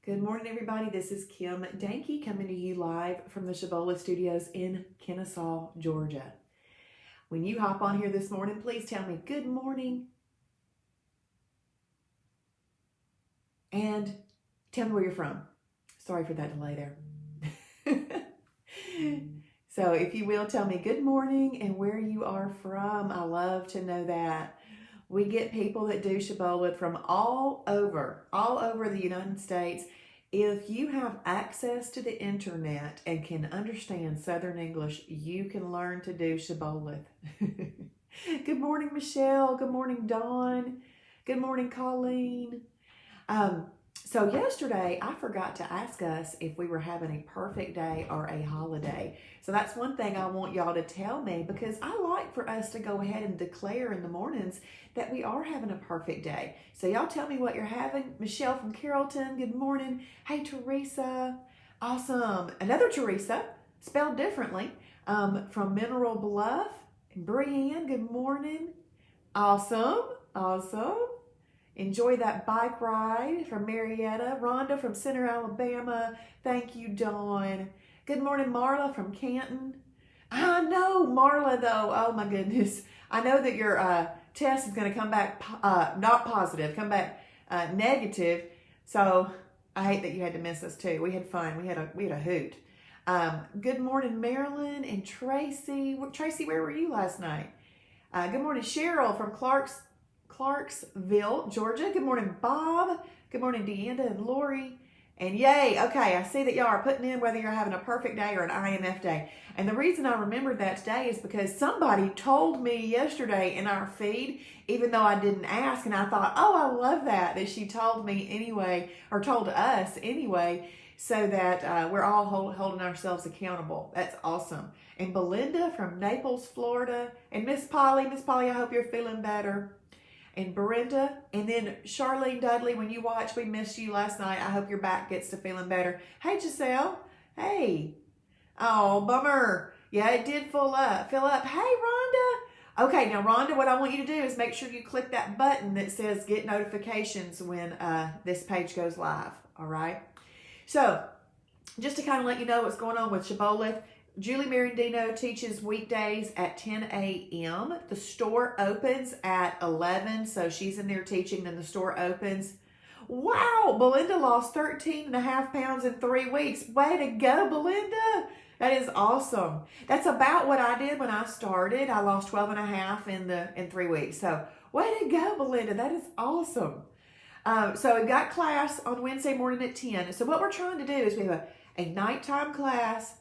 Good morning, everybody. This is Kim Danke coming to you live from the Shibby Studios in Kennesaw, Georgia. When you hop on here this morning, please tell me good morning and tell me where you're from. Sorry for that delay there. So if you will, tell me good morning and where you are from. I love to know that. We get people that do Shibboleth from all over the United States. If you have access to the internet and can understand Southern English, you can learn to do Shibboleth. Good morning, Michelle. Good morning, Dawn. Good morning, Colleen. So yesterday, I forgot to ask us if we were having a perfect day or a holiday. So that's one thing I want y'all to tell me, because I like for us to go ahead and declare in the mornings that we are having a perfect day. So y'all tell me what you're having. Michelle from Carrollton, good morning. Hey, Teresa. Awesome. Another Teresa, spelled differently, from Mineral Bluff. Brienne, good morning. Awesome. Enjoy that bike ride from Marietta. Rhonda from Center, Alabama. Thank you, Dawn. Good morning, Marla from Canton. I know, Marla, though. Oh, my goodness. I know that your test is going to come back not positive, come back negative. So I hate that you had to miss us, too. We had fun. We had a hoot. Good morning, Marilyn and Tracy. Tracy, where were you last night? Good morning, Cheryl from Clarksville, Georgia. Good morning, Bob. Good morning, Deanda and Lori. And yay, okay, I see that y'all are putting in whether you're having a perfect day or an IMF day. And the reason I remembered that today is because somebody told me yesterday in our feed, even though I didn't ask, and I thought, oh, I love that she told me anyway, or told us anyway, so that we're all holding ourselves accountable. That's awesome. And Belinda from Naples, Florida. And Miss Polly, I hope you're feeling better. And Brenda, and then Charlene Dudley, when you watch, we missed you last night. I hope your back gets to feeling better. Hey, Giselle. Hey. Oh, bummer. Yeah, it did fill up. Hey, Rhonda. Okay, now, Rhonda, what I want you to do is make sure you click that button that says get notifications when this page goes live, all right? So, just to kind of let you know what's going on with Shibboleth, Julie Marindino teaches weekdays at 10 a.m. The store opens at 11, so she's in there teaching, then the store opens. Wow, Belinda lost 13.5 pounds in 3 weeks. Way to go, Belinda. That is awesome. That's about what I did when I started. I lost 12.5 in 3 weeks. So way to go, Belinda. That is awesome. So we've got class on Wednesday morning at 10. So what we're trying to do is we have a nighttime class,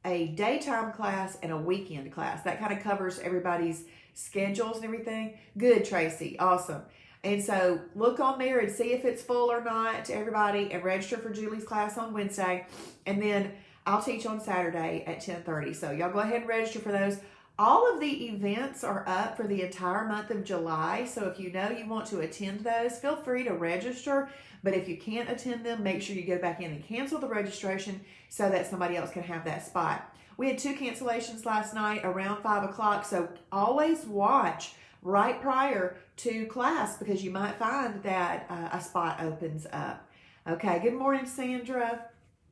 a daytime class, and a weekend class. That kind of covers everybody's schedules and everything. Good, Tracy. Awesome. And so look on there and see if it's full or not to everybody, and register for Julie's class on Wednesday. And then I'll teach on Saturday at 10:30. So y'all go ahead and register for those. All of the events are up for the entire month of July. So if you know you want to attend those, feel free to register. But if you can't attend them, make sure you go back in and cancel the registration so that somebody else can have that spot. We had 2 cancellations last night around 5 o'clock. So always watch right prior to class, because you might find that a spot opens up. Okay, good morning, Sandra.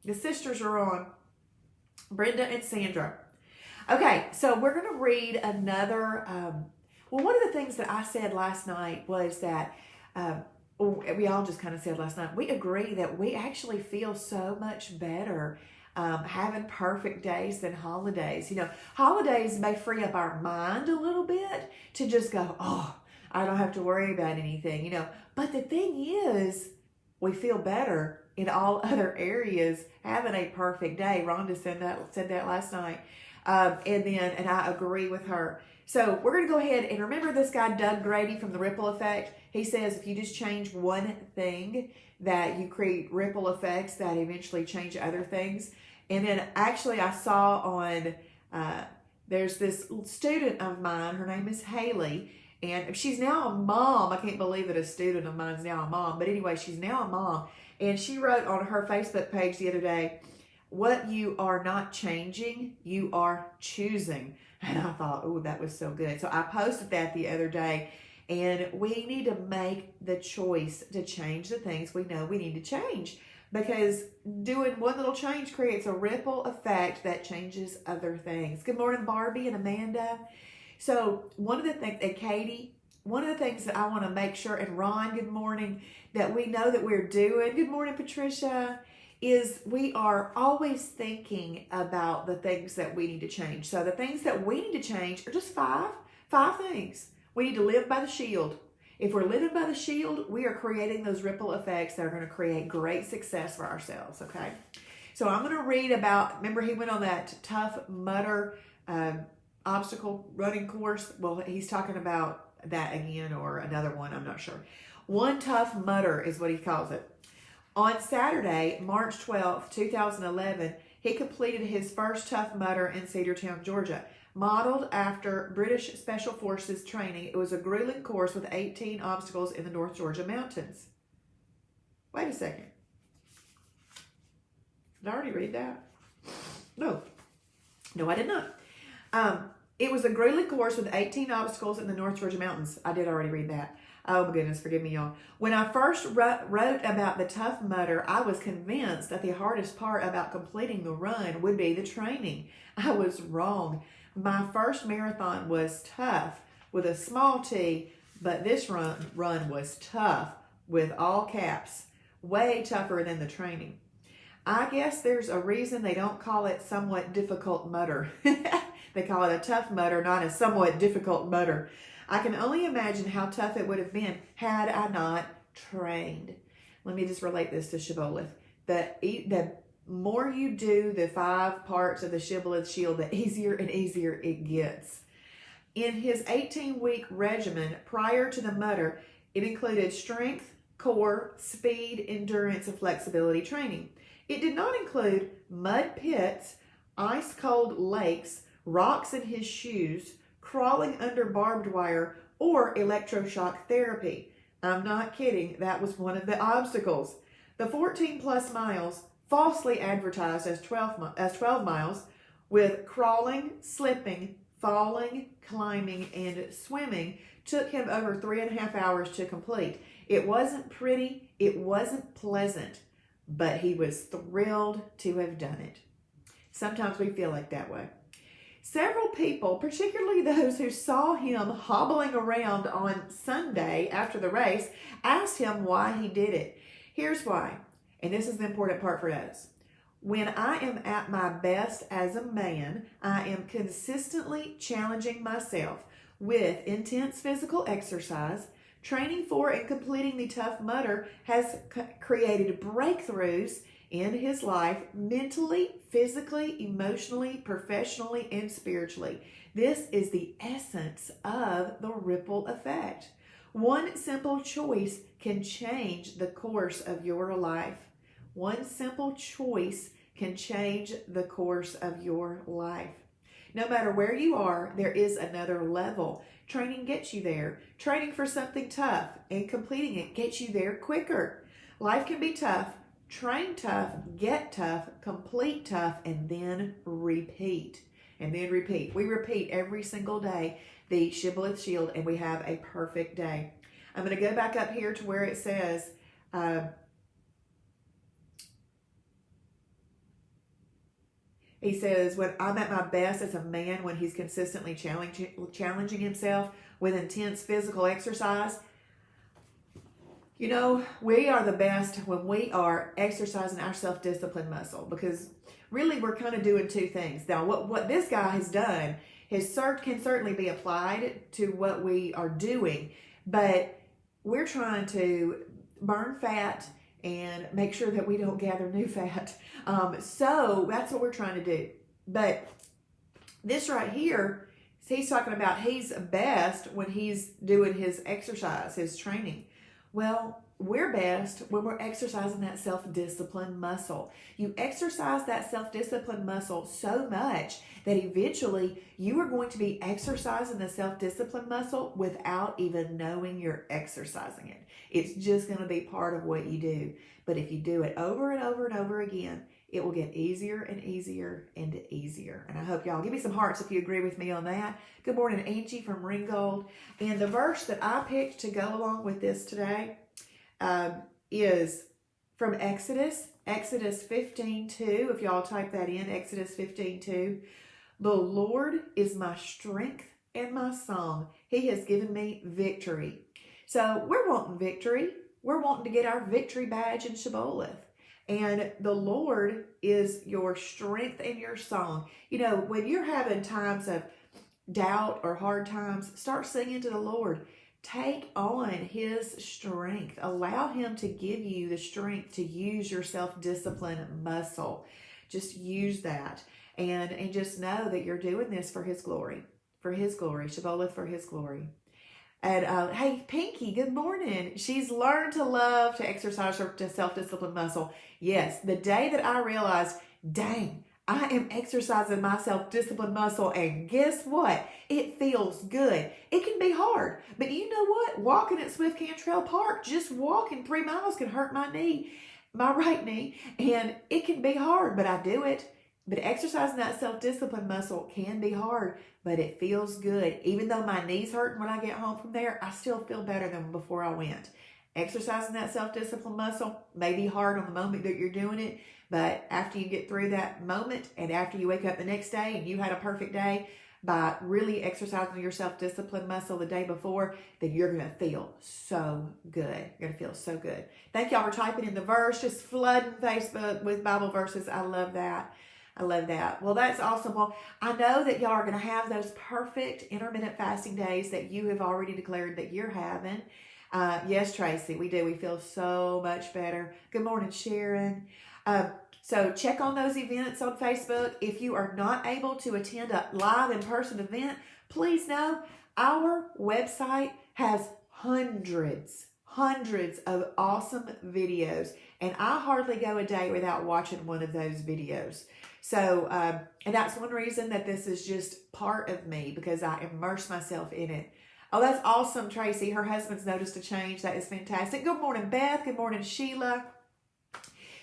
The sisters are on. Brenda and Sandra. Okay, so we're going to read another, one of the things that I said last night was that, we all just kind of said last night, we agree that we actually feel so much better having perfect days than holidays. You know, holidays may free up our mind a little bit to just go, oh, I don't have to worry about anything, you know. But the thing is, we feel better in all other areas having a perfect day. Rhonda said that last night. And I agree with her. So we're going to go ahead and remember this guy, Doug Grady from the Ripple Effect. He says if you just change one thing, that you create ripple effects that eventually change other things. And then actually I saw on, there's this student of mine, her name is Haley, and she's now a mom. I can't believe that a student of mine is now a mom. But anyway, she's now a mom. And she wrote on her Facebook page the other day, what you are not changing, you are choosing. And I thought, oh, that was so good. So I posted that the other day. And we need to make the choice to change the things we know we need to change, because doing one little change creates a ripple effect that changes other things. Good morning, Barbie and Amanda. So one of the things, and Katie, one of the things that I want to make sure, and Ron, good morning, that we know that we're doing, good morning, Patricia, is we are always thinking about the things that we need to change. So the things that we need to change are just five things. We need to live by the shield. If we're living by the shield, we are creating those ripple effects that are going to create great success for ourselves, okay? So I'm going to read about, remember he went on that Tough Mudder obstacle running course? Well, he's talking about that again, or another one, I'm not sure. One Tough Mudder is what he calls it. On Saturday, March 12th, 2011, he completed his first Tough Mudder in Cedartown, Georgia. Modeled after British Special Forces training, it was a grueling course with 18 obstacles in the North Georgia mountains. Wait a second. Did I already read that? No, I did not. It was a grueling course with 18 obstacles in the North Georgia mountains. I did already read that. Oh my goodness, forgive me, y'all. When I first wrote about the Tough Mudder, I was convinced that the hardest part about completing the run would be the training. I was wrong. My first marathon was tough with a small t, but this run was tough with all caps, way tougher than the training. I guess there's a reason they don't call it somewhat difficult mudder. They call it a Tough Mudder, not a somewhat difficult mudder. I can only imagine how tough it would have been had I not trained. Let me just relate this to Shibboleth. The more you do the 5 parts of the Shibboleth shield, the easier and easier it gets. In his 18-week regimen prior to the mudder, it included strength, core, speed, endurance, and flexibility training. It did not include mud pits, ice-cold lakes, rocks in his shoes, crawling under barbed wire, or electroshock therapy. I'm not kidding, that was one of the obstacles. The 14-plus miles, falsely advertised as 12 miles, with crawling, slipping, falling, climbing, and swimming, took him over 3.5 hours to complete. It wasn't pretty, it wasn't pleasant, but he was thrilled to have done it. Sometimes we feel like that way. Several people, particularly those who saw him hobbling around on Sunday after the race, asked him why he did it. Here's why, and this is the important part for us. When I am at my best as a man, I am consistently challenging myself with intense physical exercise. Training for and completing the Tough Mudder has created breakthroughs in his life mentally, physically, emotionally, professionally, and spiritually. This is the essence of the ripple effect. One simple choice can change the course of your life. One simple choice can change the course of your life. No matter where you are, there is another level. Training gets you there. Training for something tough and completing it gets you there quicker. Life can be tough. Train tough, get tough, complete tough, and then repeat. And then repeat. We repeat every single day the Shibboleth Shield, and we have a perfect day. I'm going to go back up here to where it says, he says, when I'm at my best as a man, when he's consistently challenging himself with intense physical exercise. You know, we are the best when we are exercising our self-discipline muscle, because really we're kind of doing two things. Now, what this guy has done can certainly be applied to what we are doing, but we're trying to burn fat and make sure that we don't gather new fat. So that's what we're trying to do. But this right here, he's talking about he's best when he's doing his exercise, his training. Well, we're best when we're exercising that self-discipline muscle. You exercise that self-discipline muscle so much that eventually you are going to be exercising the self-discipline muscle without even knowing you're exercising it. It's just going to be part of what you do. But if you do it over and over and over again, it will get easier and easier and easier. And I hope y'all give me some hearts if you agree with me on that. Good morning, Angie from Ringgold. And the verse that I picked to go along with this today is from Exodus 15:2. If y'all type that in, Exodus 15:2. The Lord is my strength and my song. He has given me victory. So we're wanting victory. We're wanting to get our victory badge in Shibboleth. And the Lord is your strength and your song. You know, when you're having times of doubt or hard times, start singing to the Lord. Take on his strength. Allow him to give you the strength to use your self-discipline muscle. Just use that. And just know that you're doing this for his glory. For his glory. Shibboleth for his glory. And hey, Pinky, good morning. She's learned to love to exercise her self-discipline muscle. Yes, the day that I realized, dang, I am exercising my self-discipline muscle, and guess what? It feels good. It can be hard, but you know what? Walking at Swift Cantrell Park, just walking 3 miles can hurt my knee, my right knee, and it can be hard, but I do it. But exercising that self-discipline muscle can be hard, but it feels good. Even though my knee's hurting when I get home from there, I still feel better than before I went. Exercising that self-discipline muscle may be hard on the moment that you're doing it, but after you get through that moment and after you wake up the next day and you had a perfect day, by really exercising your self-discipline muscle the day before, then you're going to feel so good. You're going to feel so good. Thank y'all for typing in the verse, just flooding Facebook with Bible verses. I love that. I love that. Well, that's awesome. Well, I know that y'all are going to have those perfect intermittent fasting days that you have already declared that you're having. Yes, Tracy, we do. We feel so much better. Good morning, Sharon. So check on those events on Facebook. If you are not able to attend a live in-person event, please know our website has hundreds of awesome videos. And I hardly go a day without watching one of those videos. So, and that's one reason that this is just part of me, because I immerse myself in it. Oh, that's awesome, Tracy. Her husband's noticed a change. That is fantastic. Good morning, Beth. Good morning, Sheila.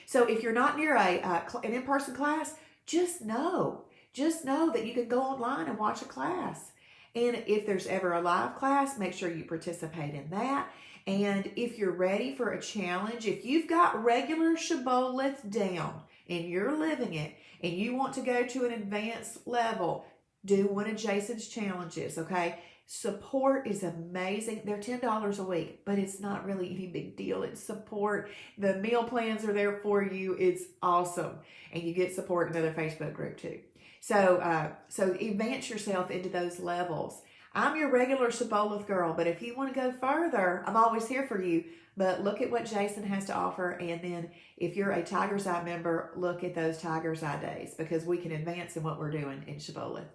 So if you're not near an in-person class, just know that you can go online and watch a class. And if there's ever a live class, make sure you participate in that. And if you're ready for a challenge, if you've got regular Shibboleth down and you're living it and you want to go to an advanced level, do one of Jason's challenges, okay? Support is amazing. They're $10 a week, but it's not really any big deal. It's support. The meal plans are there for you. It's awesome. And you get support in another Facebook group too. So advance yourself into those levels. I'm your regular Shibboleth girl, but if you want to go further, I'm always here for you. But look at what Jason has to offer. And then if you're a Tiger's Eye member, look at those Tiger's Eye days, because we can advance in what we're doing in Shibboleth.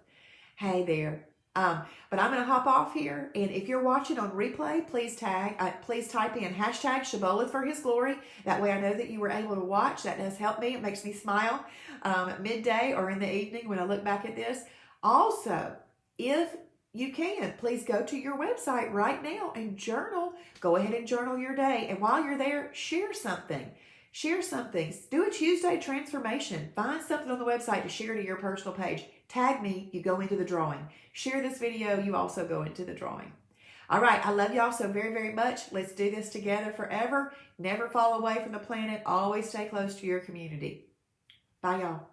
Hey there. But I'm going to hop off here. And if you're watching on replay, please type in hashtag Shibboleth for his glory. That way I know that you were able to watch. That does help me. It makes me smile at midday or in the evening when I look back at this. Also, if you can, please go to your website right now and journal. Go ahead and journal your day. And while you're there, share something. Share something. Do a Tuesday transformation. Find something on the website to share to your personal page. Tag me, you go into the drawing. Share this video, you also go into the drawing. All right, I love y'all so very, very much. Let's do this together forever. Never fall away from the planet. Always stay close to your community. Bye, y'all.